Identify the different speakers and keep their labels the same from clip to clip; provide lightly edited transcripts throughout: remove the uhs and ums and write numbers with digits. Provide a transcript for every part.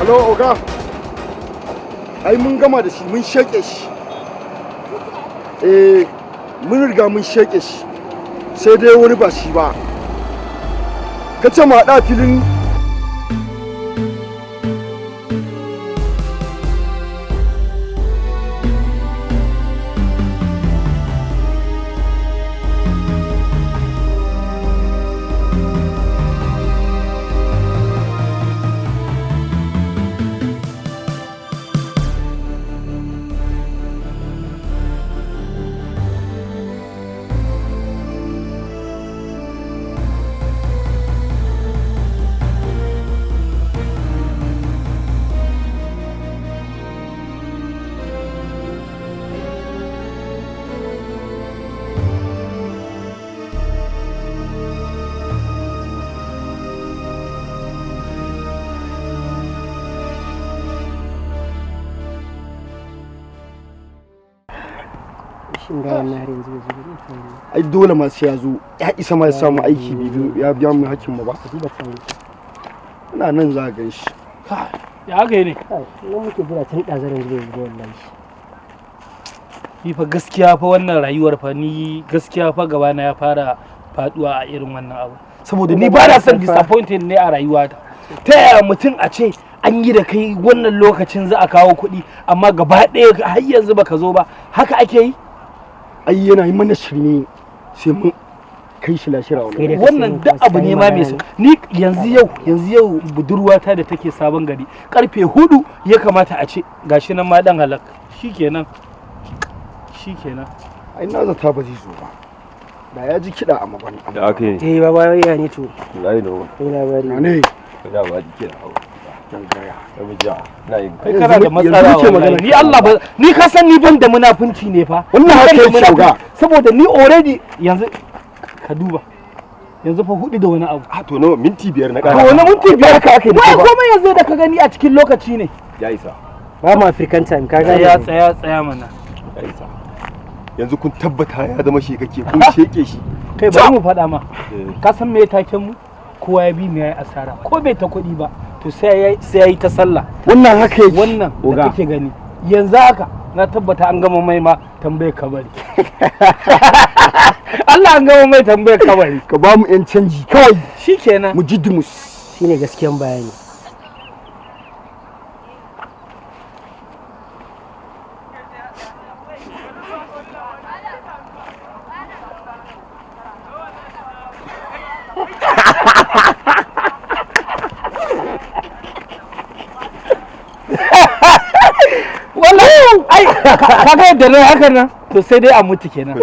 Speaker 1: Alo oga. Ai mun gama da shi mun sheke shi. Mun riga mun sheke shi. Sai dai wani ba shi ba. Kace mu haɗa filin ai dole ma sai ya zo ya isa ma ya samu aiki biyu ya biya mu hakkin mu ba ina nan za ga shi
Speaker 2: ya ga ne
Speaker 3: nan muke jira tun dazarin zai zo wallahi
Speaker 2: ni fa gaskiya fa wannan rayuwar fa ni gaskiya fa gaba na ya fara faduwa a irin wannan abu saboda ni ba na son disappointed ne a rayuwata ta yaya mutum a ce an yi da kai wannan lokacin za a kawo kuɗi amma gaba ɗaya har yanzu baka zo ba haka ake yi
Speaker 1: ai yana yi mana shirme sai mun kai shi lashira
Speaker 2: wannan duk abu ne ma mai ni yanzu yau budurwata da take sabon gari karfe 4 ya kamata a ce gashi nan ma dan halak shikenan
Speaker 1: ai na zata ba zai zo ba da ya ji kiɗa a magana
Speaker 4: da aka yi
Speaker 3: baba ya ne to
Speaker 4: lai da wani
Speaker 3: labari
Speaker 1: ne
Speaker 4: da ba ji kiɗa
Speaker 2: kai kana da matsala wallahi ni Allah ba ni ka san ni ban da munafunci ne fa
Speaker 1: wannan haka yake shoga
Speaker 2: saboda ni already yanzu ka duba yanzu fa 4 da wani abu
Speaker 4: to no minti 5 na
Speaker 2: to wani minti 5 ka ake da ba komai yanzu da ka gani a cikin lokaci ne
Speaker 4: ya isa
Speaker 3: ba mu African time ka gani
Speaker 2: ya tsaya mana
Speaker 4: ya isa yanzu kun tabbata ya zama shekake kun sheke shi
Speaker 2: kai bari mu faɗa ma ka san me taken mu kowa ya bi mu yayi asara ko bai ta kuɗi ba to sai yayi ta sallah
Speaker 1: wannan haka yake
Speaker 2: wannan da kake gani yanzu haka na tabbata an gama mai ma tambayar kabari Allah an gama mai tambayar kabari
Speaker 1: ka ba mu yan canji kawai
Speaker 2: shikenan
Speaker 1: mu jiddimus
Speaker 3: shine gaskiyan bayani
Speaker 2: kaga yadda na hakan nan to sai dai a mutu kenan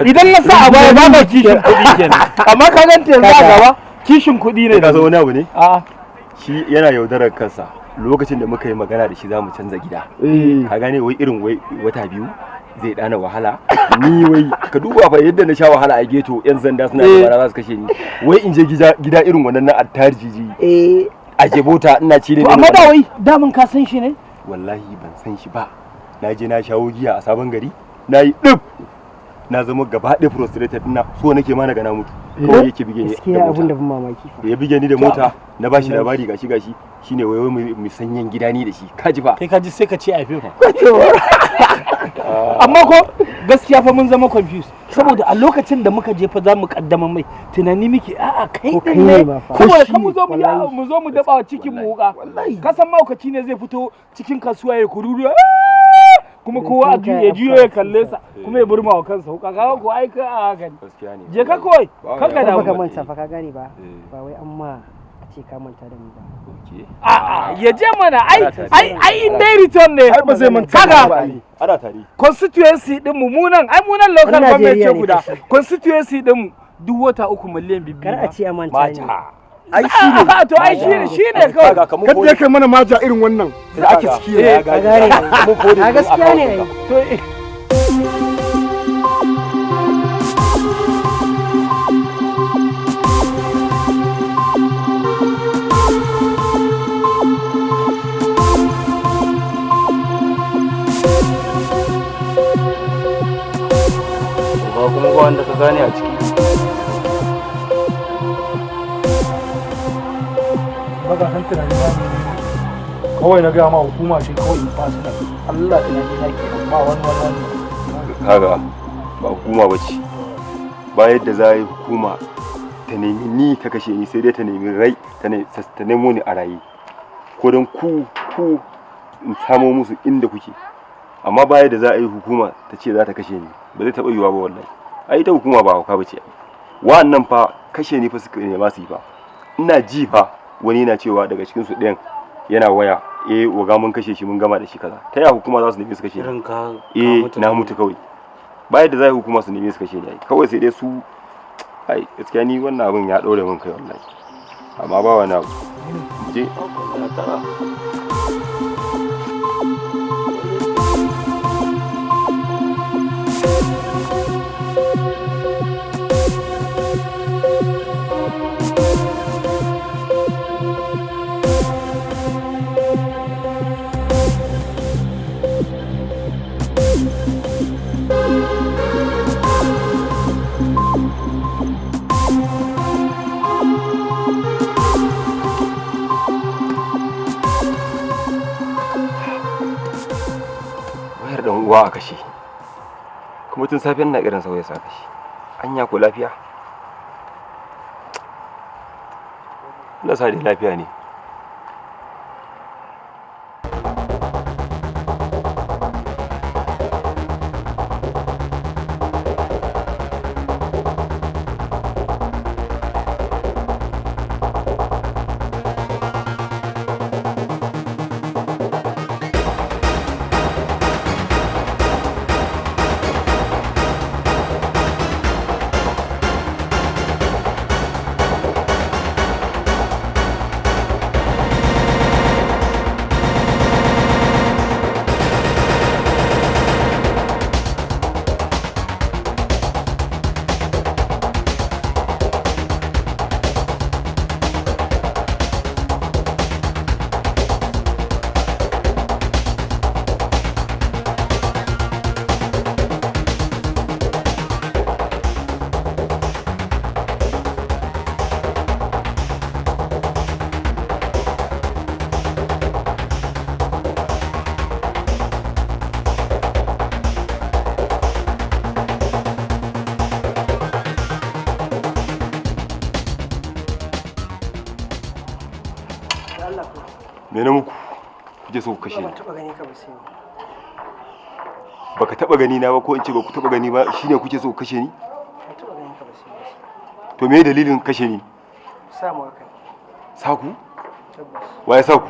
Speaker 2: idan na sa a baya ba ma kishin kuɗi kenan amma ka ganta yanzu a gaba kishin kuɗi ne
Speaker 4: ka zo wani abu ne
Speaker 2: a
Speaker 4: shi yana yaudarar kansa lokacin da muka yi magana da shi za mu canza gida ka gane wai irin wai wata 2 zai dana wahala ni wai ka duba fa yadda na sha wahala a geto yan sanda suna da bara za su kashe ni wai in je gida irin wannan na attarjiji a jebota ina ci ne
Speaker 2: to amma da wai damun ka san shi ne
Speaker 4: wallahi ban san shi ba na je na shawo giya a sabon gari na yi ɗin na zama gaba ɗaya frustrated ina so nake ma na gana mutu kawai yake bige ni
Speaker 3: da abun da ban mamaki
Speaker 4: ya bige ni da mota na bashi labari gashi shine wai mu sanyen gida ni da shi kaji fa
Speaker 2: kai kaji sai ka ce a fi amma ko gaskiya fa mun zama confused saboda a lokacin da muka je fa za mu kaddama mai tunani muke a'a kai din ne saboda kan mu zo mu daba cikin mu wuka ka san maukaci ne zai fito cikin kasuwa ya kururu kuma kowa ya juyo ya kalle sa kuma ya burma wa kansa wuka kaga ko ai ka a haka ne je ka koi kanka da
Speaker 3: ka manta fa ka gane ba wai amma ce ka manta da mu ba
Speaker 2: a'a ya je mana ai in dai return ne
Speaker 1: ai ba zai manta ba
Speaker 4: ana tare
Speaker 2: constituency din mu munan local government ce guda constituency din mu duk wata 3 miliyan biyu
Speaker 3: kar a ce a manta ne
Speaker 1: ai shine
Speaker 2: to ai shine kawai
Speaker 1: kada yake mana maja irin wannan da ake ciki
Speaker 3: ka gane a gaskiya ne
Speaker 2: to
Speaker 4: ba kuma ba wanda ka gane a ciki
Speaker 2: baka san tunani ba kawai na gaya ma hukuma ce kawai in fasu da Allah tunani na ke ba wani
Speaker 4: kaga ba hukuma ba ce, ba yadda za a yi hukuma ta nemi ni ta kashe ni, sai dai ta nemi rai ta nemo ni a raye ko don ku in samo musu inda kuke, amma ba yadda za a yi hukuma ta ce za ta kashe ni, ba zai taɓa yiwuwa ba wallahi. Ai ita hukuma ba hauka ba ce, wa'annan fa kashe ni fa suka ne ba su yi fa. Ina ji fa wani yana cewa daga cikin su ɗayan yana waya waga mun kashe shi mun gama da shi kaza. Ta yaya hukuma za su nemi su kashe ni? Na mutu kawai. Ba yadda za a yi hukuma su nemi su kashe ni, kawai sai dai su gaskiya ni wannan abin ya ɗaure min kai wallahi, amma ba wani abu. Je dan uwa a kashe, kuma tun safiyan na irin sauya sa kashe. Anya ko lafiya? Allah sa dai lafiya ne. Me na muku kuke so ku kashe ni? Baka taba gani na ba, ko in ce ba ku taba gani ba, shine kuke so ku kashe ni? To me dalilin kashe ni?
Speaker 3: Samu haka.
Speaker 4: Saku? Waye saku?